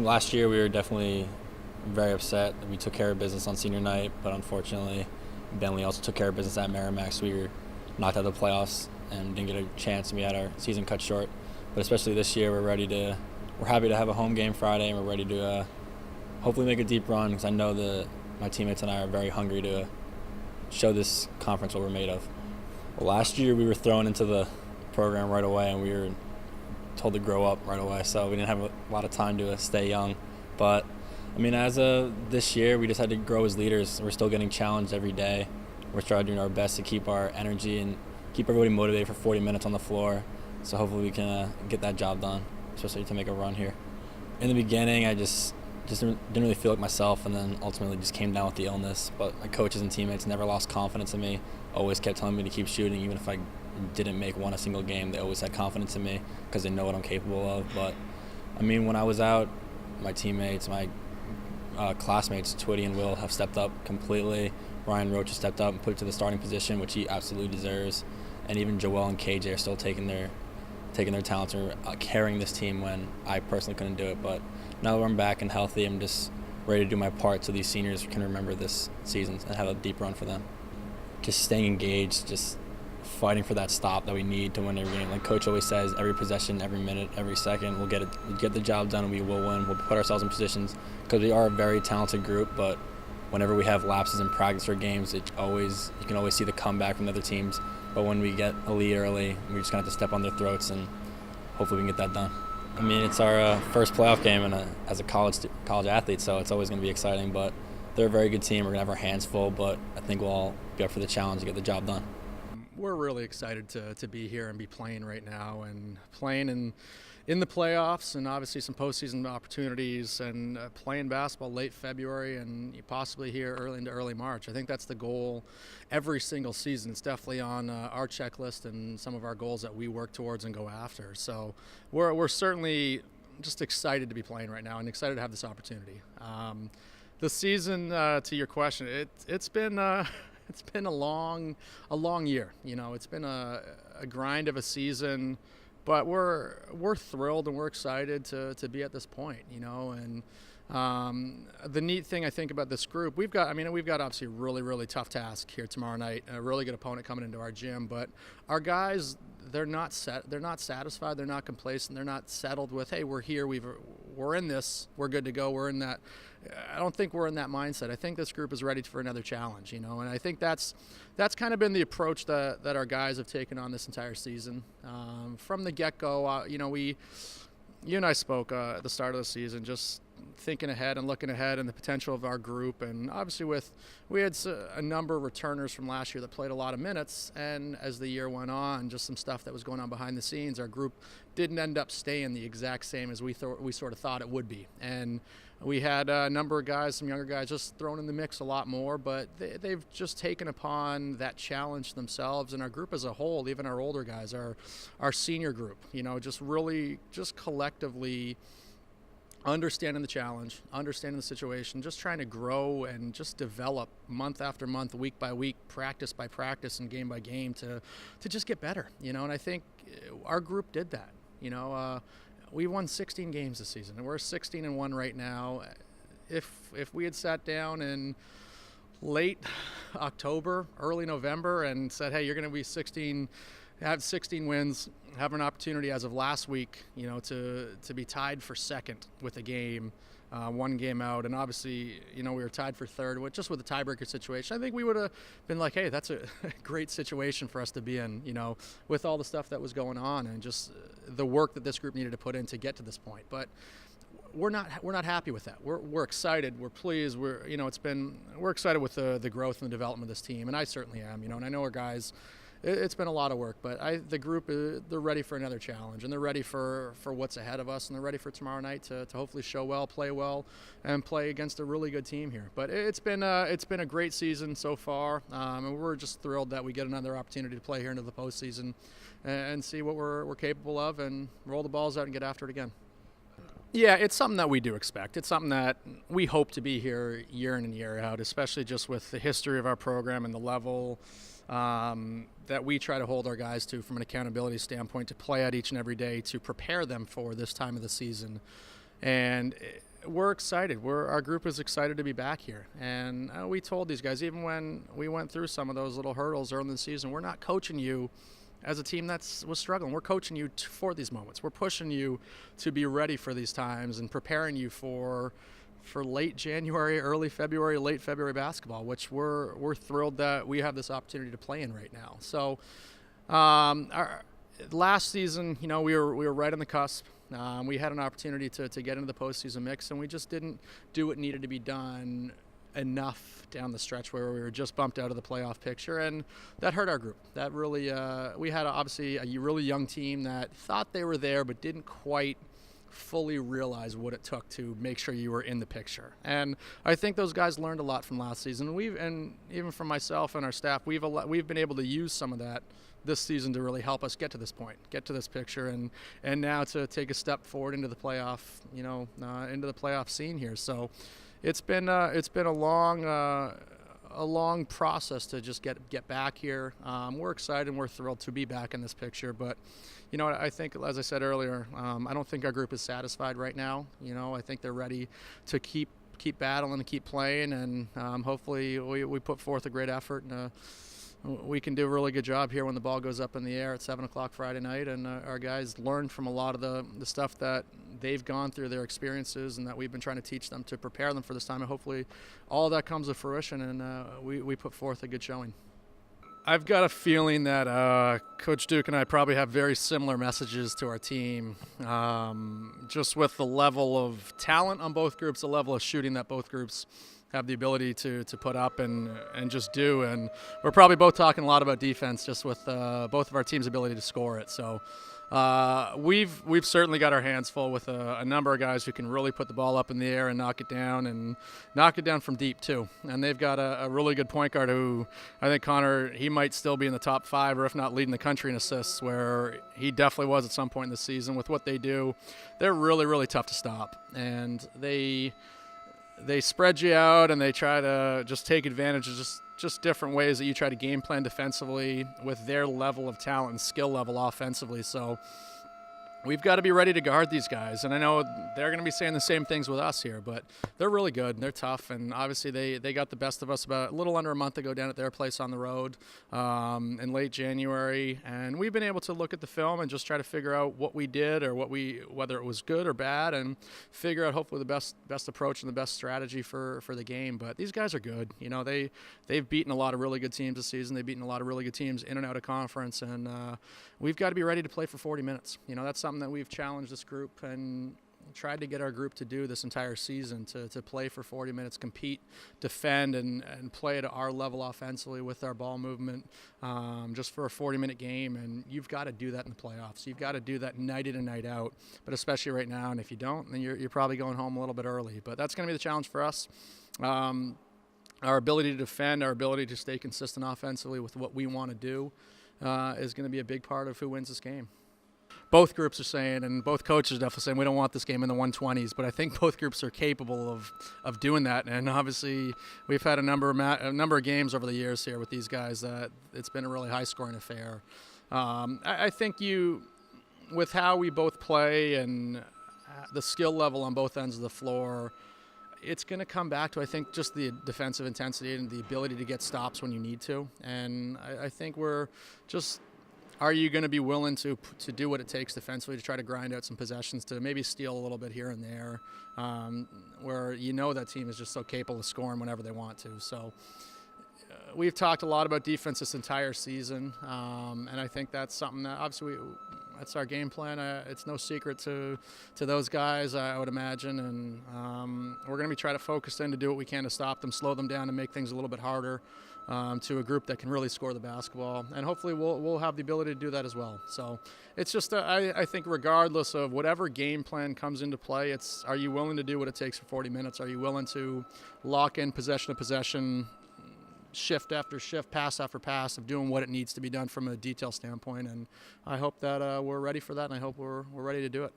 think last year we were definitely very upset that we took care of business on senior night, but unfortunately Bentley also took care of business at Merrimack, so we were knocked out of the playoffs and didn't get a chance, and we had our season cut short. But especially this year, we're happy to have a home game Friday, and we're ready to hopefully make a deep run, because I know my teammates and I are very hungry to show this conference what we're made of. Well, last year we were thrown into the program right away, and we were told to grow up right away, so we didn't have a lot of time to stay young. But I mean, as of this year, we just had to grow as leaders. We're still getting challenged every day. We're trying to do our best to keep our energy and keep everybody motivated for 40 minutes on the floor. So hopefully we can get that job done, especially to make a run here. In the beginning, I just didn't really feel like myself, and then ultimately just came down with the illness. But my coaches and teammates never lost confidence in me, always kept telling me to keep shooting, even if I didn't make a single game. They always had confidence in me because they know what I'm capable of. But I mean, when I was out, my teammates, my classmates, Twitty and Will, have stepped up completely. Ryan Roach has stepped up and put it to the starting position, which he absolutely deserves. And even Joel and KJ are still taking their talents and carrying this team when I personally couldn't do it. But now that I'm back and healthy, I'm just ready to do my part so these seniors can remember this season and have a deep run for them. Just staying engaged, just fighting for that stop that we need to win every game. Like Coach always says, every possession, every minute, every second, we'll get the job done, and we will win. We'll put ourselves in positions, because we are a very talented group, but whenever we have lapses in practice or games, you can always see the comeback from the other teams. But when we get a lead early, we're just going to have to step on their throats, and hopefully we can get that done. I mean, it's our first playoff game as a college athlete, so it's always going to be exciting. But they're a very good team. We're going to have our hands full, but I think we'll all be up for the challenge to get the job done. We're really excited to be here and be playing right now, and playing in the playoffs, and obviously some postseason opportunities, and playing basketball late February and possibly here early March. I think that's the goal every single season. It's definitely on our checklist and some of our goals that we work towards and go after. So we're certainly just excited to be playing right now and excited to have this opportunity. The season, to your question, it's been a long year. You know, it's been a grind of a season, but we're thrilled and we're excited to be at this point. You know, and the neat thing I think about this group, we've got obviously a really tough task here tomorrow night. A really good opponent coming into our gym, but our guys, they're not satisfied, they're not complacent, they're not settled with, hey, we're here, we're in this, we're good to go, we're in that. I don't think we're in that mindset. I think this group is ready for another challenge, you know, and I think that's kind of been the approach that our guys have taken on this entire season. From the get-go, you know, you and I spoke at the start of the season, just thinking ahead and looking ahead and the potential of our group. And obviously we had a number of returners from last year that played a lot of minutes, and as the year went on, just some stuff that was going on behind the scenes, our group didn't end up staying the exact same as we sort of thought it would be. And we had a number of guys, some younger guys, just thrown in the mix a lot more, but they've just taken upon that challenge themselves. And our group as a whole, even our older guys, our senior group, you know, just collectively understanding the challenge, understanding the situation, just trying to grow and just develop month after month, week by week, practice by practice, and game by game to just get better, you know. And I think our group did that, you know. We won 16 games this season, and we're 16-1 right now. If we had sat down in late October, early November, and said, hey, you're going to be have 16 wins, have an opportunity as of last week, you know, to be tied for second with a game, one game out, and obviously, you know, we were tied for third, with the tiebreaker situation. I think we would have been like, hey, that's a great situation for us to be in, you know, with all the stuff that was going on and just the work that this group needed to put in to get to this point. But we're not happy with that. We're excited. We're pleased. We're excited with the growth and the development of this team, and I certainly am, you know, and I know our guys. It's been a lot of work, but the group, they're ready for another challenge, and they're ready for what's ahead of us, and they're ready for tomorrow night to hopefully show well, play well, and play against a really good team here. But it's been a great season so far, and we're just thrilled that we get another opportunity to play here into the postseason and see what we're capable of and roll the balls out and get after it again. Yeah, it's something that we do expect. It's something that we hope to be here year in and year out, especially just with the history of our program and the level that we try to hold our guys to from an accountability standpoint, to play at each and every day, to prepare them for this time of the season. And We're excited. Our group is excited to be back here. And we told these guys, even when we went through some of those little hurdles early in the season, we're not coaching you as a team that was struggling. We're coaching you for these moments. We're pushing you to be ready for these times and preparing you for late January, early February, late February basketball, which we're thrilled that we have this opportunity to play in right now. So our last season, we were right on the cusp. We had an opportunity to get into the postseason mix, and we just didn't do what needed to be done enough down the stretch where we were just bumped out of the playoff picture, and that hurt our group. That really, we had obviously a really young team that thought they were there but didn't quite fully realize what it took to make sure you were in the picture. And I think those guys learned a lot from last season. And even from myself and our staff, we've been able to use some of that this season to really help us get to this point, get to this picture, and now to take a step forward into the playoff, into the playoff scene here. So it's been a long process to just get back here. We're excited and we're thrilled to be back in this picture, but I think, as I said earlier, I don't think our group is satisfied right now. I think they're ready to keep battling and keep playing, and hopefully we put forth a great effort, and we can do a really good job here when the ball goes up in the air at 7 o'clock Friday night, and our guys learn from a lot of the stuff that they've gone through, their experiences, and that we've been trying to teach them to prepare them for this time, and hopefully all that comes to fruition, and we put forth a good showing. I've got a feeling that Coach Duke and I probably have very similar messages to our team, just with the level of talent on both groups, the level of shooting that both groups have the ability to put up and just do. And we're probably both talking a lot about defense, just with both of our teams' ability to score it. So we've certainly got our hands full with a number of guys who can really put the ball up in the air and knock it down from deep too. And they've got a really good point guard who I think Connor, he might still be in the top 5, or if not leading the country in assists, where he definitely was at some point in the season. With what they do, they're really, really tough to stop, and they spread you out, and they try to just take advantage of just different ways that you try to game plan defensively with their level of talent and skill level offensively. So we've got to be ready to guard these guys. And I know they're going to be saying the same things with us here, but they're really good and they're tough. And obviously they got the best of us about a little under a month ago down at their place on the road in late January. And we've been able to look at the film and just try to figure out what we did, or whether it was good or bad, and figure out hopefully the best approach and the best strategy for the game. But these guys are good. They've beaten a lot of really good teams this season. They've beaten a lot of really good teams in and out of conference. And we've got to be ready to play for 40 minutes. That's something that we've challenged this group and tried to get our group to do this entire season, to play for 40 minutes, compete, defend, and play at our level offensively with our ball movement, just for a 40-minute game. And you've got to do that in the playoffs. You've got to do that night in and night out, but especially right now. And if you don't, then you're probably going home a little bit early. But that's going to be the challenge for us. Our ability to defend, our ability to stay consistent offensively with what we want to do is going to be a big part of who wins this game. Both groups are saying, and both coaches are definitely saying, we don't want this game in the 120s, but I think both groups are capable of doing that. And obviously we've had a number of games over the years here with these guys that it's been a really high-scoring affair. I think with how we both play and the skill level on both ends of the floor, it's going to come back to, I think, just the defensive intensity and the ability to get stops when you need to. And I think we're just, are you going to be willing to do what it takes defensively to try to grind out some possessions, to maybe steal a little bit here and there, where that team is just so capable of scoring whenever they want to. So we've talked a lot about defense this entire season, and I think that's something that obviously that's our game plan. It's no secret to those guys, I would imagine, and we're going to be trying to focus in to do what we can to stop them, slow them down, and make things a little bit harder to a group that can really score the basketball. And hopefully we'll have the ability to do that as well. So it's just, I think regardless of whatever game plan comes into play, it's, are you willing to do what it takes for 40 minutes? Are you willing to lock in possession to possession, shift after shift, pass after pass, of doing what it needs to be done from a detail standpoint? And I hope that we're ready for that, and I hope we're ready to do it.